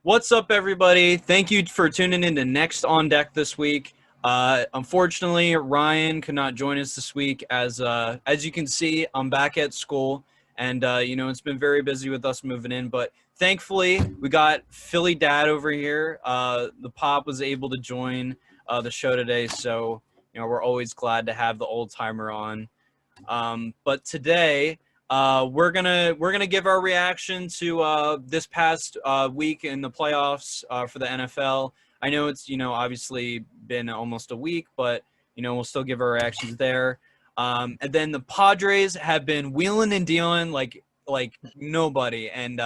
What's up, everybody? Thank you for tuning in to Next on Deck this week. Unfortunately, Ryan could not join us this week. As you can see, I'm back at school, and it's been very busy with us moving in. But thankfully, we got Philly Dad over here. The Pop was able to join the show today, so we're always glad to have the old timer on. But today, we're gonna give our reaction to this past week in the playoffs for the NFL. I know it's obviously been almost a week, but we'll still give our reactions there. And then the Padres have been wheeling and dealing like nobody, and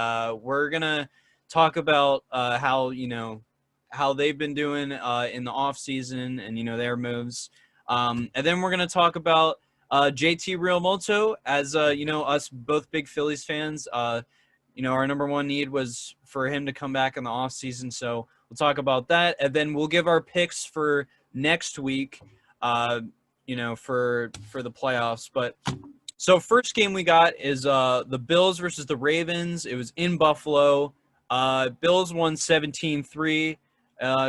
we're gonna talk about how they've been doing in the off season and their moves. And then we're gonna talk about JT Realmuto, as us both big Phillies fans. Our number one need was for him to come back in the offseason, so we'll talk about that, and then we'll give our picks for next week. For the playoffs. But so first game we got is the Bills versus the Ravens. It was in Buffalo. Bills won 17-3. It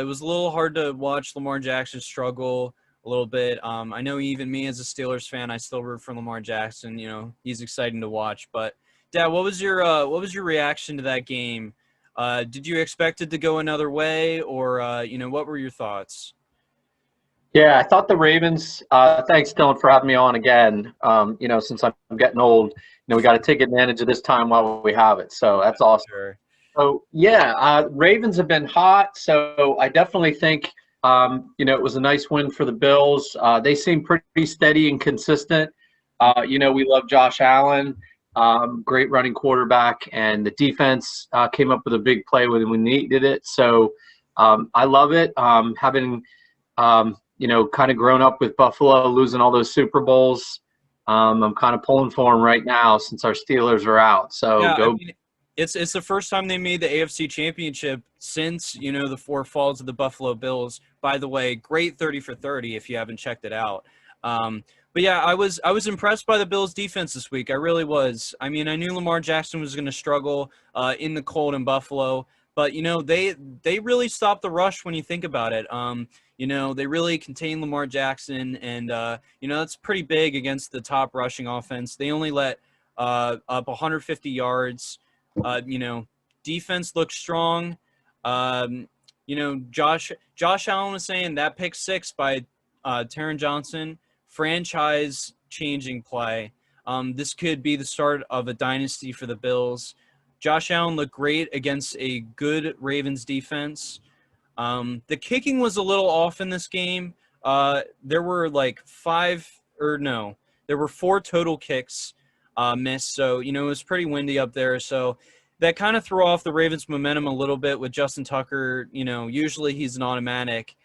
was a little hard to watch Lamar Jackson struggle a little bit. I know even me as a Steelers fan, I still root for Lamar Jackson. He's exciting to watch. But Dad, what was your reaction to that game? Did you expect it to go another way, or what were your thoughts? Yeah, I thought the Ravens. Thanks, Dylan, for having me on again. Since I'm getting old, we got to take advantage of this time while we have it. So that's awesome. Sure. So yeah, Ravens have been hot. So I definitely think it was a nice win for the Bills. They seem pretty steady and consistent. We love Josh Allen, great running quarterback, and the defense came up with a big play when we needed it. So I love it. Having kind of grown up with Buffalo, losing all those Super Bowls. I'm kind of pulling for them right now since our Steelers are out. So Yeah, go. it's the first time they made the AFC Championship since the four falls of the Buffalo Bills. By the way, great 30 for 30 if you haven't checked it out. But yeah, I was impressed by the Bills' defense this week. I really was. I mean, I knew Lamar Jackson was going to struggle in the cold in Buffalo, but they really stopped the rush when you think about it. They really contained Lamar Jackson, and that's pretty big against the top rushing offense. They only let up 150 yards. Defense looked strong. Josh Allen was saying that pick six by Taron Johnson, franchise-changing play. This could be the start of a dynasty for the Bills. Josh Allen looked great against a good Ravens defense. The kicking was a little off in this game. There were there were four total kicks missed. So, it was pretty windy up there. So that kind of threw off the Ravens' momentum a little bit with Justin Tucker. Usually he's an automatic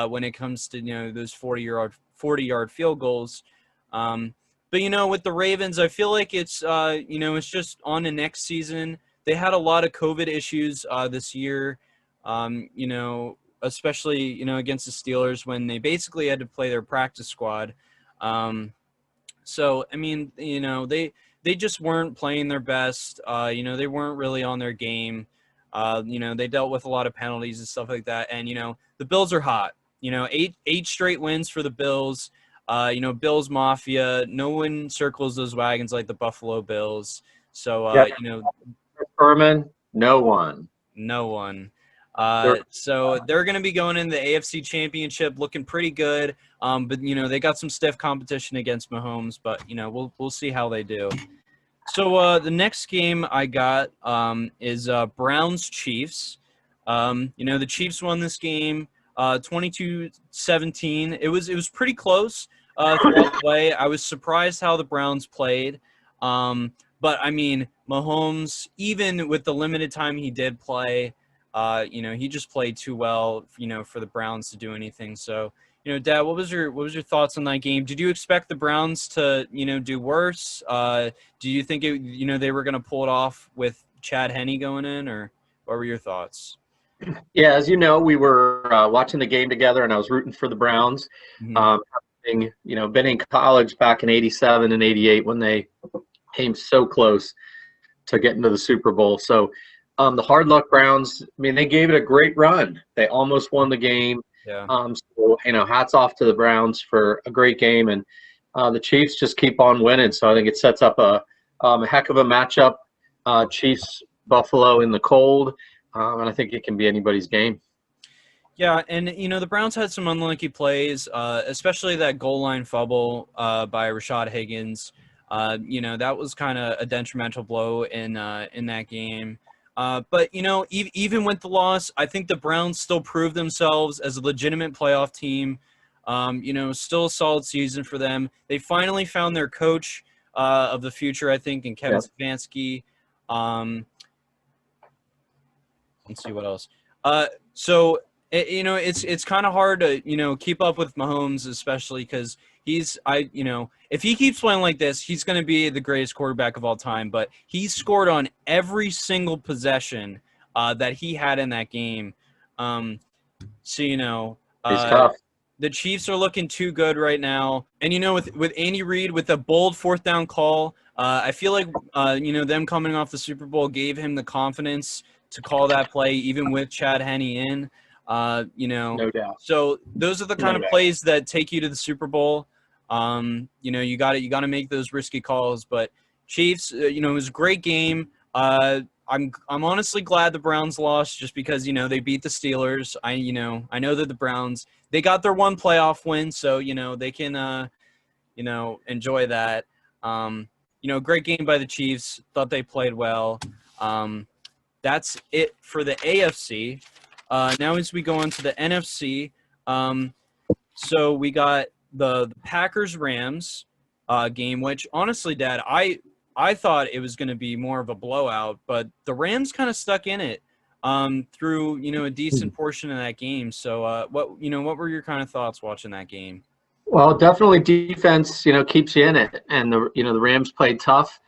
when it comes to, those 40-yard field goals. But, with the Ravens, I feel like it's just on the next season. They had a lot of COVID issues this year. Especially, against the Steelers when they basically had to play their practice squad. So, I mean, they just weren't playing their best. They weren't really on their game. They dealt with a lot of penalties and stuff like that. And, the Bills are hot. Eight straight wins for the Bills. Bills Mafia. No one circles those wagons like the Buffalo Bills. So, Yep. Furman, no one. No one. So they're going to be going in the AFC Championship looking pretty good. But they got some stiff competition against Mahomes, but we'll see how they do. So the next game I got is Browns Chiefs. The Chiefs won this game 22-17. It was pretty close throughout the way. I was surprised how the Browns played. But I mean, Mahomes, even with the limited time he did play, he just played too well, for the Browns to do anything. So, Dad, what was your thoughts on that game? Did you expect the Browns to, do worse? Do you think they were going to pull it off with Chad Henne going in, or what were your thoughts? Yeah, as you know, we were watching the game together, and I was rooting for the Browns. Mm-hmm. Been in college back in '87 and '88 when they came so close to getting to the Super Bowl. So The hard luck Browns, I mean, they gave it a great run. They almost won the game. Yeah. So, hats off to the Browns for a great game. And the Chiefs just keep on winning. So I think it sets up a heck of a matchup. Chiefs, Buffalo in the cold. And I think it can be anybody's game. Yeah, and the Browns had some unlucky plays, especially that goal line fumble by Rashad Higgins. That was kind of a detrimental blow in that game. But even with the loss, I think the Browns still proved themselves as a legitimate playoff team. Still a solid season for them. They finally found their coach of the future, I think, in Kevin Stefanski. Let's see what else. It's kind of hard to keep up with Mahomes, especially because if he keeps playing like this, he's going to be the greatest quarterback of all time. But he scored on every single possession that he had in that game. He's tough. The Chiefs are looking too good right now, and with Andy Reid with a bold fourth down call, I feel like them coming off the Super Bowl gave him the confidence to call that play, even with Chad Henne in. No doubt. So those are the kind of plays that take you to the Super Bowl. You got to make those risky calls. But Chiefs, it was a great game. I'm honestly glad the Browns lost just because they beat the Steelers. I know that the Browns, they got their one playoff win, so they can enjoy that. Great game by the Chiefs. Thought they played well. That's it for the AFC. Now as we go on to the NFC, so we got the Packers-Rams game, which honestly, Dad, I thought it was going to be more of a blowout, but the Rams kind of stuck in it through a decent portion of that game. So what were your kind of thoughts watching that game? Well, definitely defense keeps you in it, and the Rams played tough,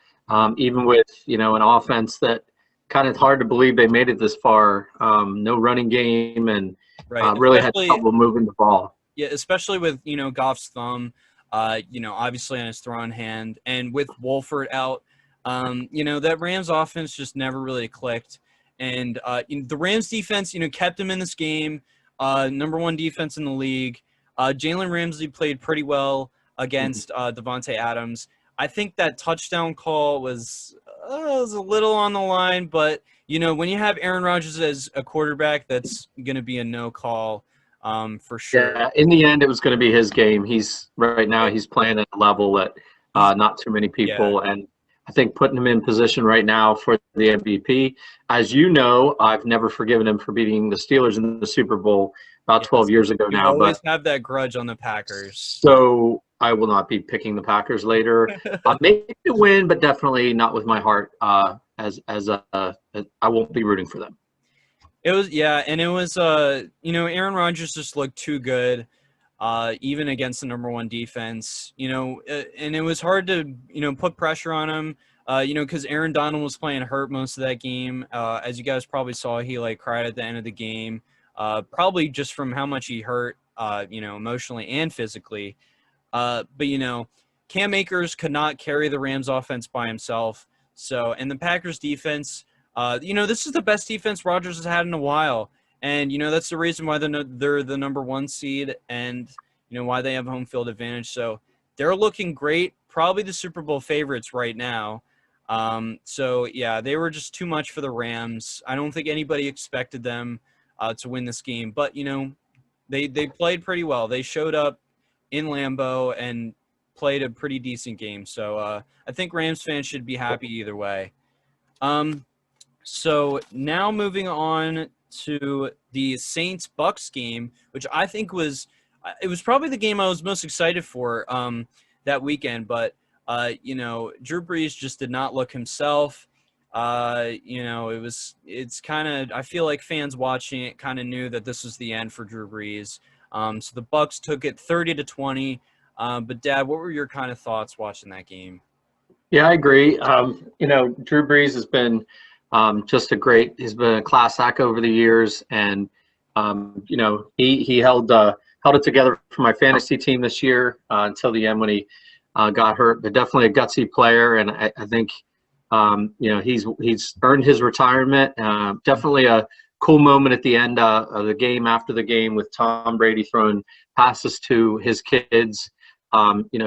even with an offense that kind of hard to believe they made it this far. No running game, and really had trouble moving the ball. Yeah, especially with Goff's thumb, obviously on his throwing hand, and with Wolford out, that Rams offense just never really clicked. And the Rams defense, kept him in this game. Number one defense in the league. Jalen Ramsey played pretty well against Devontae Adams. I think that touchdown call was a little on the line, but when you have Aaron Rodgers as a quarterback, that's going to be a no call for sure. Yeah, in the end, it was going to be his game. He's playing at a level that not too many people, and I think putting him in position right now for the MVP. As you know, I've never forgiven him for beating the Steelers in the Super Bowl about 12 years ago now. You always have that grudge on the Packers. So I will not be picking the Packers later. Maybe to win, but definitely not with my heart. I won't be rooting for them. It was Aaron Rodgers just looked too good, even against the number one defense. And it was hard to put pressure on him. Because Aaron Donald was playing hurt most of that game. As you guys probably saw, he cried at the end of the game. Probably just from how much he hurt, emotionally and physically. But Cam Akers could not carry the Rams offense by himself. So, and the Packers defense, this is the best defense Rodgers has had in a while. And, that's the reason why they're the number one seed and, why they have home field advantage. So they're looking great, probably the Super Bowl favorites right now. They were just too much for the Rams. I don't think anybody expected them to win this game, but they played pretty well. They showed up in Lambeau and played a pretty decent game. So I think Rams fans should be happy either way. So now moving on to the Saints-Bucs game, which I think was probably the game I was most excited for that weekend. But Drew Brees just did not look himself. It's kind of, I feel like fans watching it kind of knew that this was the end for Drew Brees. So the Bucs took it 30-20. But Dad, what were your kind of thoughts watching that game? Yeah, I agree. Drew Brees has been he's been a class act over the years, and he held it together for my fantasy team this year until the end when he got hurt. But definitely a gutsy player, and I think He's earned his retirement. Definitely a cool moment at the end of the game, after the game, with Tom Brady throwing passes to his kids.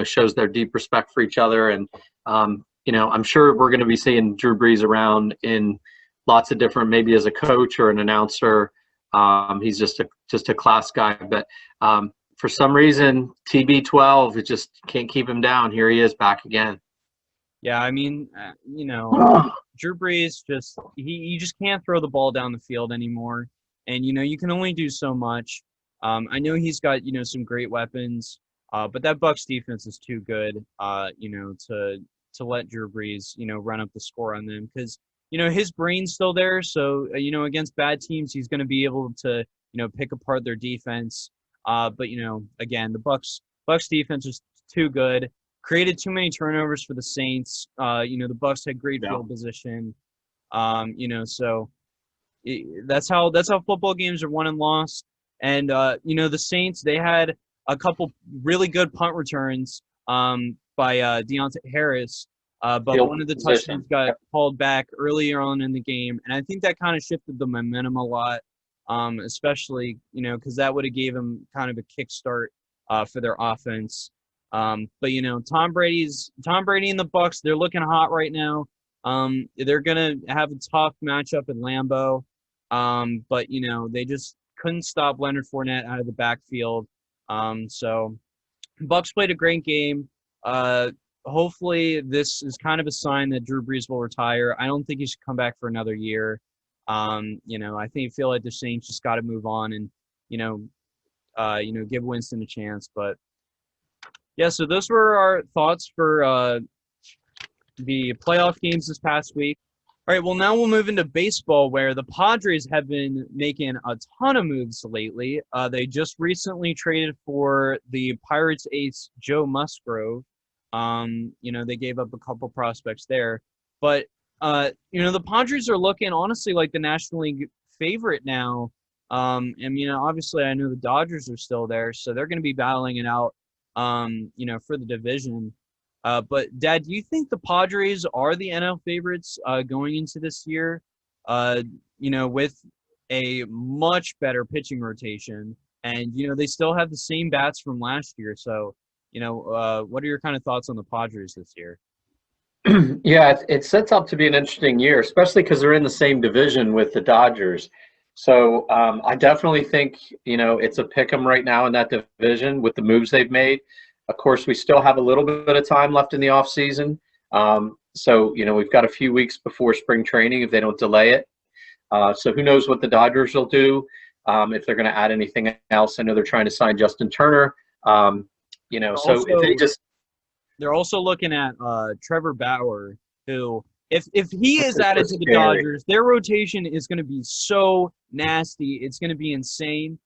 Shows their deep respect for each other. And I'm sure we're going to be seeing Drew Brees around in lots of different, maybe as a coach or an announcer. He's just a class guy. But for some reason, TB12, it just can't keep him down. Here he is back again. Yeah, I mean, Drew Brees he just can't throw the ball down the field anymore, and you can only do so much. I know he's got some great weapons, but that Bucs defense is too good, to let Drew Brees run up the score on them, because his brain's still there. So against bad teams, he's going to be able to pick apart their defense. But again, the Bucs defense is too good. Created too many turnovers for the Saints. The Bucs had great field position. So that's how football games are won and lost. And the Saints, they had a couple really good punt returns by Deontay Harris, but one of the touchdowns got called back earlier on in the game, and I think that kind of shifted the momentum a lot, especially because that would have gave them kind of a kickstart for their offense. But Tom Brady and the Bucs, they're looking hot right now. They're gonna have a tough matchup in Lambeau. But they just couldn't stop Leonard Fournette out of the backfield. So Bucs played a great game. Hopefully this is kind of a sign that Drew Brees will retire. I don't think he should come back for another year. I feel like the Saints just got to move on and give Winston a chance. But yeah, so those were our thoughts for the playoff games this past week. All right, well, now we'll move into baseball, where the Padres have been making a ton of moves lately. They just recently traded for the Pirates ace Joe Musgrove. They gave up a couple prospects there. But, the Padres are looking, honestly, like the National League favorite now. Obviously, I know the Dodgers are still there, so they're going to be battling it out, for the division. But, Dad, do you think the Padres are the NL favorites going into this year, with a much better pitching rotation? And, they still have the same bats from last year. So, what are your kind of thoughts on the Padres this year? Yeah, it sets up to be an interesting year, especially because they're in the same division with the Dodgers. So I definitely think, it's a pick 'em right now in that division with the moves they've made. Of course, we still have a little bit of time left in the offseason. So, we've got a few weeks before spring training if they don't delay it. So who knows what the Dodgers will do, if they're going to add anything else. I know they're trying to sign Justin Turner. So if they just – they're also looking at Trevor Bauer, who, if he is added to the Dodgers, their rotation is going to be so nasty. It's going to be insane.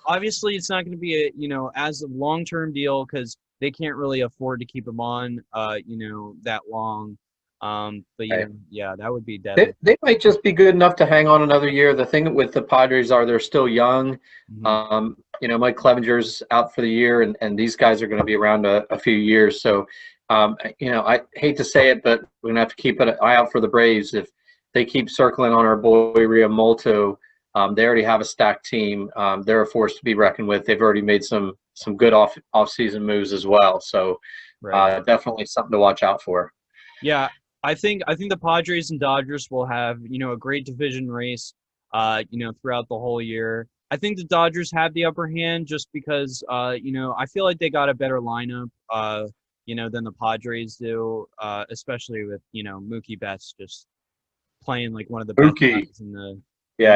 Obviously, it's not going to be as a long-term deal because they can't really afford to keep him on, that long. But yeah, that would be deadly. They might just be good enough to hang on another year. The thing with the Padres are they're still young. Mm-hmm. Mike Clevenger's out for the year, and these guys are going to be around a few years. So, I hate to say it, but we're going to have to keep an eye out for the Braves. If they keep circling on our boy Realmuto, they already have a stacked team. They're a force to be reckoned with. They've already made some good off-season moves as well. So, definitely something to watch out for. Yeah, I think the Padres and Dodgers will have a great division race, throughout the whole year. I think the Dodgers have the upper hand just because I feel like they got a better lineup than the Padres do, especially with Mookie Betts just playing like one of the best guys in the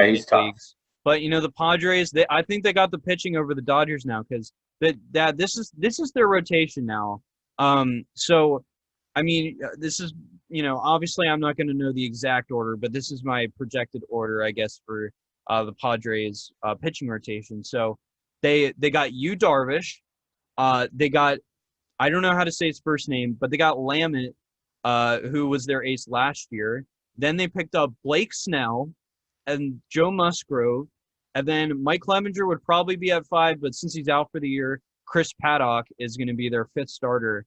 he's tough. Leagues. But the Padres, I think they got the pitching over the Dodgers now because this is their rotation now. So I mean, this is obviously I'm not going to know the exact order, but this is my projected order, I guess, for the Padres pitching rotation. So they got Yu Darvish, they got, I don't know how to say his first name, but they got Lamet, who was their ace last year. Then they picked up Blake Snell and Joe Musgrove, and then Mike Clevenger would probably be at 5, but since he's out for the year, Chris Paddock is going to be their 5th starter.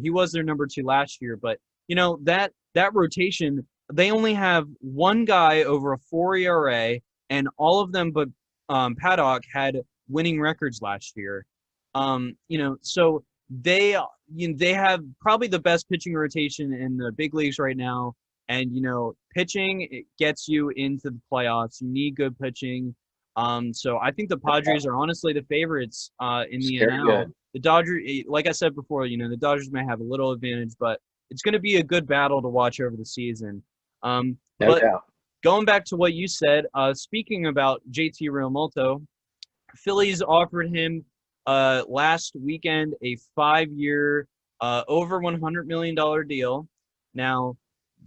He was their number 2 last year, but that that rotation, they only have one guy over a 4 ERA, and all of them but Paddock had winning records last year. So they have probably the best pitching rotation in the big leagues right now. And pitching, it gets you into the playoffs. You need good pitching. So I think the Padres are honestly the favorites in the Very NL. good. The Dodgers, like I said before, the Dodgers may have a little advantage, but it's going to be a good battle to watch over the season. No But doubt. going back to what you said, speaking about JT Realmuto, Phillies offered him last weekend a 5-year, over $100 million deal. Now,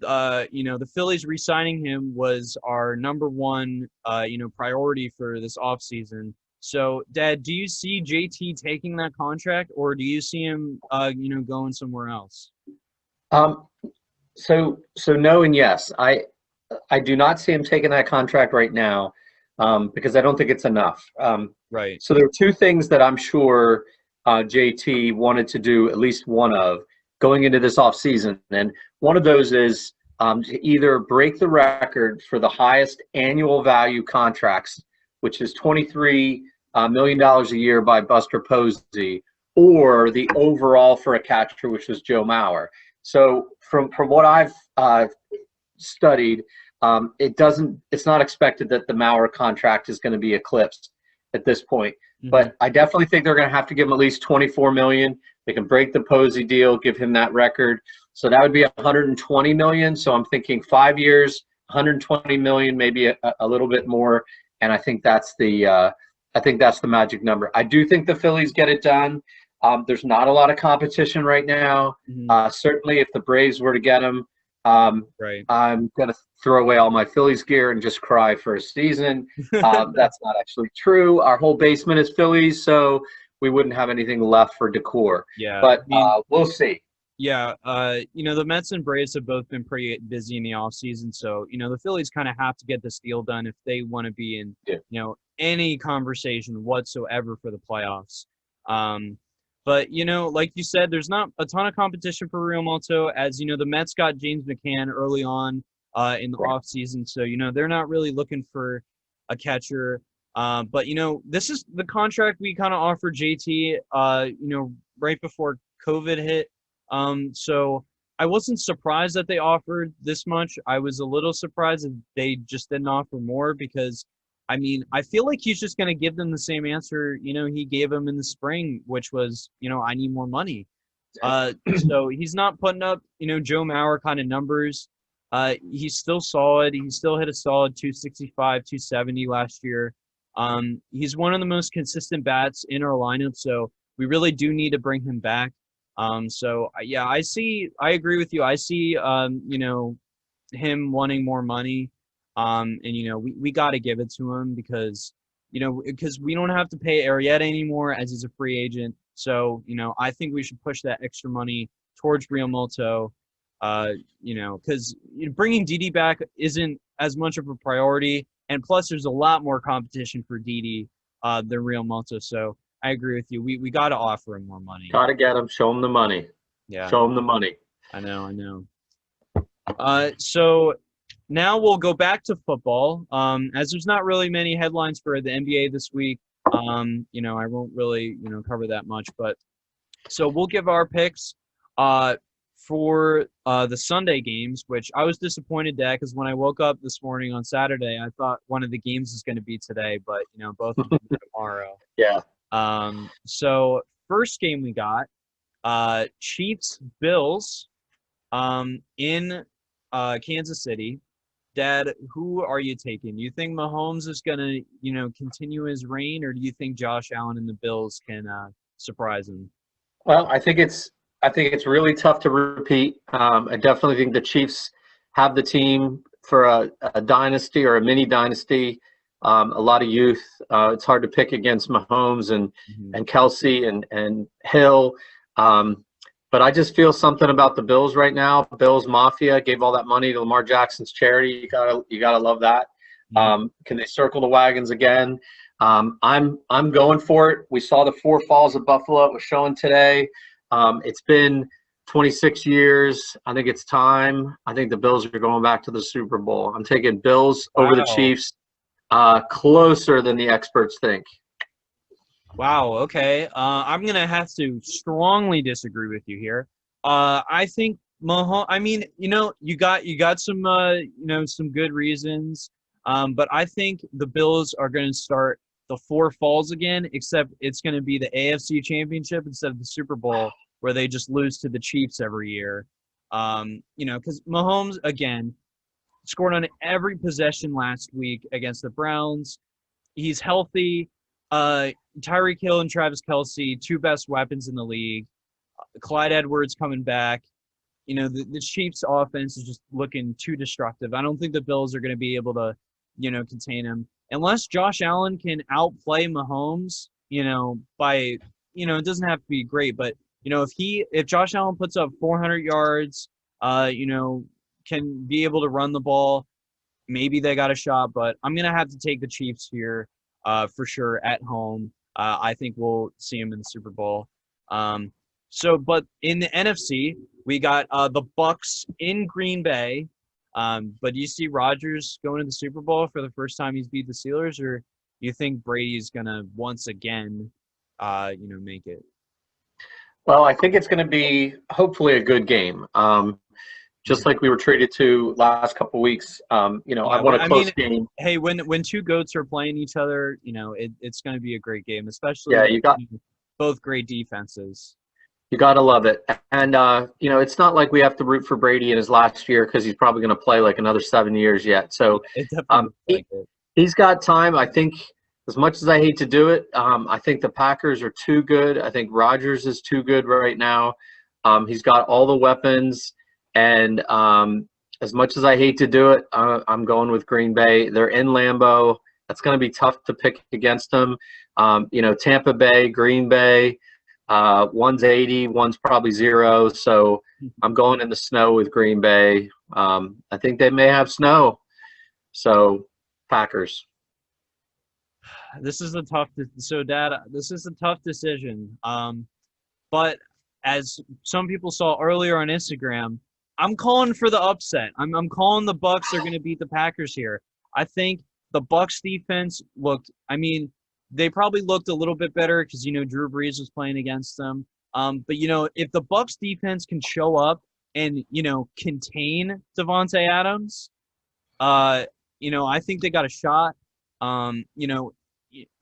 the Phillies re-signing him was our number one, priority for this offseason. So, Dad, do you see JT taking that contract, or do you see him, going somewhere else? Um, so no and yes. I do not see him taking that contract right now, because I don't think it's enough. Right. So there are two things that I'm sure JT wanted to do, at least one of, going into this offseason. And one of those is to either break the record for the highest annual value contracts, which is $23 million a year by Buster Posey, or the overall for a catcher, which was Joe Mauer. So from what I've studied, it's not expected that the Mauer contract is going to be eclipsed at this point. Mm-hmm. But I definitely think they're going to have to give him at least $24 million. They can break the Posey deal, give him that record. So that would be $120 million. So I'm thinking 5 years, $120 million, maybe a little bit more. And I think that's the magic number. I do think the Phillies get it done. There's not a lot of competition right now. Mm-hmm. Certainly, if the Braves were to get him, Right. I'm going to throw away all my Phillies gear and just cry for a season. That's not actually true. Our whole basement is Phillies, so we wouldn't have anything left for decor. Yeah. But we'll see. Yeah, the Mets and Braves have both been pretty busy in the offseason, so the Phillies kind of have to get this deal done if they want to be in any conversation whatsoever for the playoffs. But like you said, there's not a ton of competition for Realmuto, as the Mets got James McCann early on in the offseason, so they're not really looking for a catcher. But this is the contract we kind of offered JT right before COVID hit. So I wasn't surprised that they offered this much. I was a little surprised that they just didn't offer more, because I feel like he's just going to give them the same answer, he gave them in the spring, which was, I need more money. So he's not putting up, Joe Mauer kind of numbers. He's still solid. He still hit a solid 265, 270 last year. He's one of the most consistent bats in our lineup, so we really do need to bring him back. So yeah, I agree with you. I see, him wanting more money. And we got to give it to him because we don't have to pay Arrieta anymore, as he's a free agent. So, I think we should push that extra money towards Realmuto, because bringing Didi back isn't as much of a priority. And plus, there's a lot more competition for Didi than Realmuto. So I agree with you. We got to offer him more money. Got to get him. Show him the money. Yeah. Show him the money. I know. So now we'll go back to football. As there's not really many headlines for the NBA this week, I won't really, cover that much. But so we'll give our picks for the Sunday games, which I was disappointed at, because when I woke up this morning on Saturday, I thought one of the games was going to be today, but both of them are tomorrow. Yeah. So first game we got Chiefs Bills in Kansas City. Dad, who are you taking? Do you think Mahomes is going to, continue his reign, or do you think Josh Allen and the Bills can surprise him? Well, I think it's really tough to repeat. I definitely think the Chiefs have the team for a dynasty or a mini dynasty. A lot of youth. It's hard to pick against Mahomes and Kelsey and Hill. But I just feel something about the Bills right now. Bills Mafia gave all that money to Lamar Jackson's charity. You gotta love that. Can they circle the wagons again? I'm going for it. We saw the 4 falls of Buffalo. It was showing today. It's been 26 years. I think it's time. I think the Bills are going back to the Super Bowl. I'm taking Bills over the Wow. Chiefs, closer than the experts think. Wow. Okay. I'm gonna have to strongly disagree with you here. I think Mahomes. I mean, you got some some good reasons. But I think the Bills are going to start the four falls again, except it's going to be the AFC Championship instead of the Super Bowl, where they just lose to the Chiefs every year. Because Mahomes again scored on every possession last week against the Browns. He's healthy. Uh, Tyreek Hill and Travis Kelce, two best weapons in the league. Clyde Edwards coming back. The Chiefs' offense is just looking too destructive. I don't think the Bills are going to be able to, contain him unless Josh Allen can outplay Mahomes. By it doesn't have to be great, but if Josh Allen puts up 400 yards, can be able to run the ball, maybe they got a shot. But I'm gonna have to take the Chiefs here, for sure at home. I think we'll see them in the Super Bowl. But in the NFC, we got the Bucs in Green Bay. But do you see Rodgers going to the Super Bowl for the first time he's beat the Steelers, or do you think Brady's gonna once again, make it? Well, I think it's going to be hopefully a good game. Just like we were treated to last couple weeks. I want a close game. Hey, when two goats are playing each other, it's going to be a great game, especially Yeah, you got both great defenses. You got to love it. And, it's not like we have to root for Brady in his last year because he's probably going to play like another 7 years yet. So It definitely looks like it. he's got time. I think as much as I hate to do it, I think the Packers are too good. I think Rodgers is too good right now. He's got all the weapons. And as much as I hate to do it, I'm going with Green Bay. They're in Lambeau. That's going to be tough to pick against them. Tampa Bay, Green Bay. One's 80, one's probably 0. So I'm going in the snow with Green Bay. I think they may have snow. So Packers. This is a tough. So, Dad, this is a tough decision. But as some people saw earlier on Instagram, I'm calling for the upset. I'm calling the Bucs are going to beat the Packers here. I think the Bucs defense looked. I mean, they probably looked a little bit better because Drew Brees was playing against them. But if the Bucs defense can show up and contain Devontae Adams, I think they got a shot.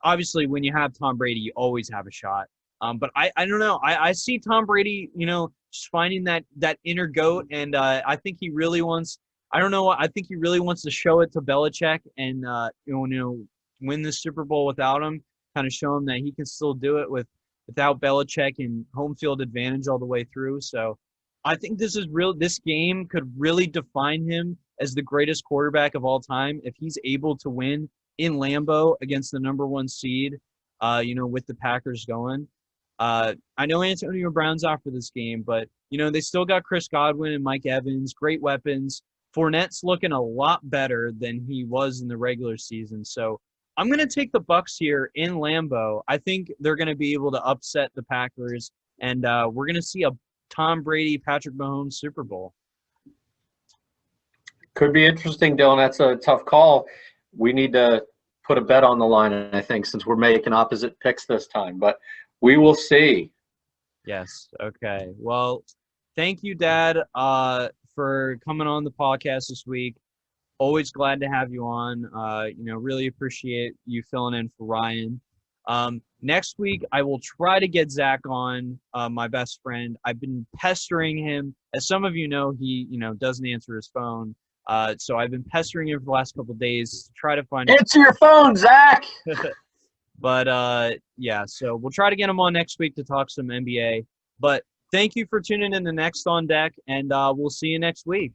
Obviously when you have Tom Brady, you always have a shot. But I don't know. I see Tom Brady, just finding that inner goat, and I think he really wants. I don't know. I think he really wants to show it to Belichick and win the Super Bowl without him. Kind of show him that he can still do it without Belichick and home field advantage all the way through. So I think this is real. This game could really define him as the greatest quarterback of all time if he's able to win in Lambeau against the number 1 seed. With the Packers going. I know Antonio Brown's out for this game, but they still got Chris Godwin and Mike Evans, great weapons. Fournette's looking a lot better than he was in the regular season. So I'm going to take the Bucs here in Lambeau. I think they're going to be able to upset the Packers, and we're going to see a Tom Brady, Patrick Mahomes Super Bowl. Could be interesting, Dylan. That's a tough call. We need to put a bet on the line, I think, since we're making opposite picks this time. But we will see. Yes. Okay. Well, thank you, Dad, for coming on the podcast this week. Always glad to have you on. Really appreciate you filling in for Ryan. Next week, I will try to get Zach on, my best friend. I've been pestering him. As some of you know, he, doesn't answer his phone. So I've been pestering him for the last couple of days to try to find. Answer your phone, Zach. But yeah, so we'll try to get him on next week to talk some NBA. But thank you for tuning in to Next on Deck, and we'll see you next week.